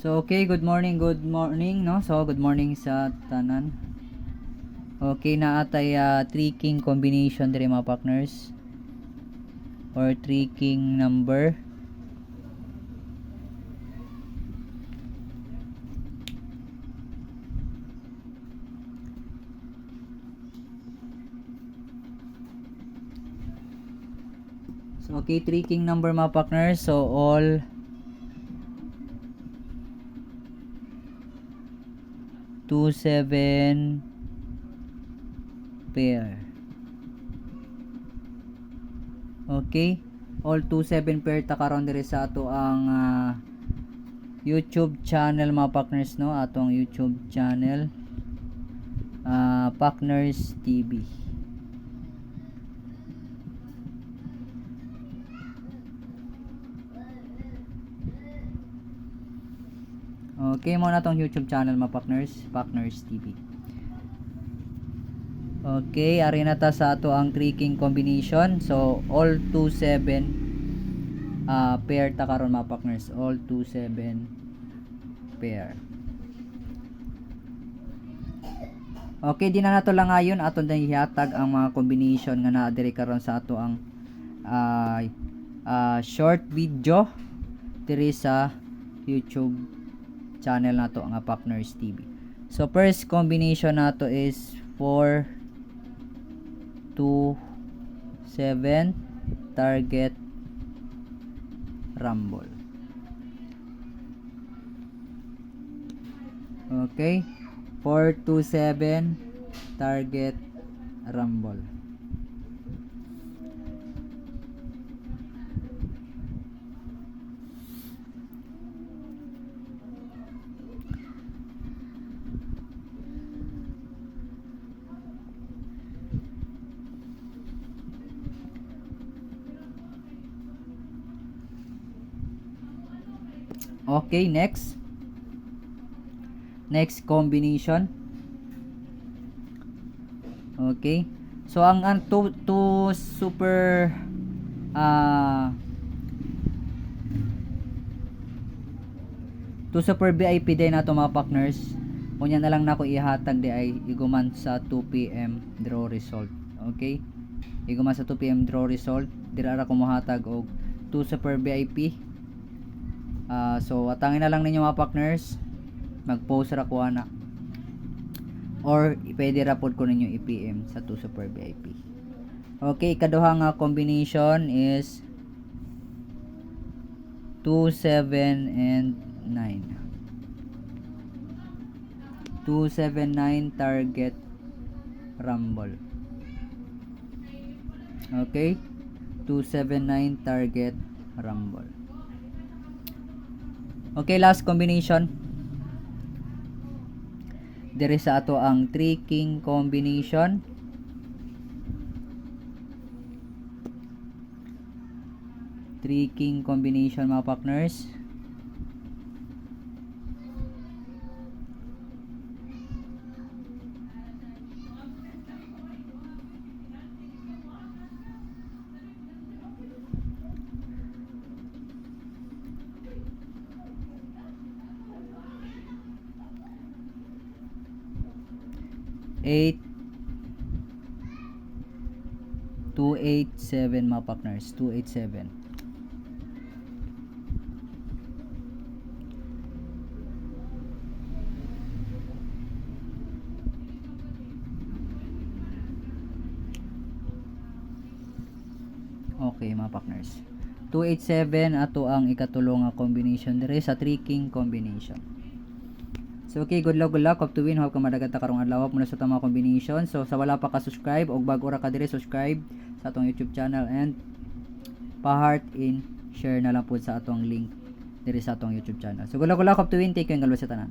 So okay, good morning no. So good morning sa tanan. Okay na atay 3 king combination dire mga partners or 3 king number. So okay, 3 king number mga partners. So all 2-7 pair. Okay, all 2-7 pair ta karon diri sa ato ang YouTube channel mga partners no, atong YouTube channel Partners TV. Okay mo na tong YouTube channel mga partners, Partners TV. Okay, ari na ta sa ato ang 3 king combination. So all 2-7 pair ta karon mga partners, all 2-7 pair. Okay, di na nato lang ngayon aton na ihatag ang mga combination nga naa diri karon sa ato ang short video diri sa YouTube channel nato nga Partners TV. So first combination nato is 4-2-7 target rumble. Okay, 4-2-7 target rumble. Okay, next combination. Okay, so ang two super VIP day nato mga partners. Unya na lang nako ihatag di ay iguman sa 2 PM draw result. Okay, iguman sa 2 PM draw result dira ra ko mohatag og 2 super VIP. So atangin na lang ninyo mga partners, mag-post ra ko ana or pwede ra pod ko ninyo i-PM sa 2 super VIP. Okay, ikaduha nga combination is 2-7 and 9. 2-7-9 target rumble. Okay, 2-7-9 target rumble. Okay, last combination. Diri sa ato ang 3 king combination. Three king combination mga partners. Eight 2-8-7 mga partners, 2-8-7. Okay mga partners, 2-8-7 ato ang ikatulo nga combination dire sa 3 king combination. So okay, good luck of to win. Hope ka madagata karong adlaw muna sa tamang combination. So sa wala pa ka subscribe og bago ra ka dire subscribe sa atong YouTube channel and pa-heart in share na lang po sa atong link dire sa atong YouTube channel. So good luck of to win. Take care, God bless sa tanan.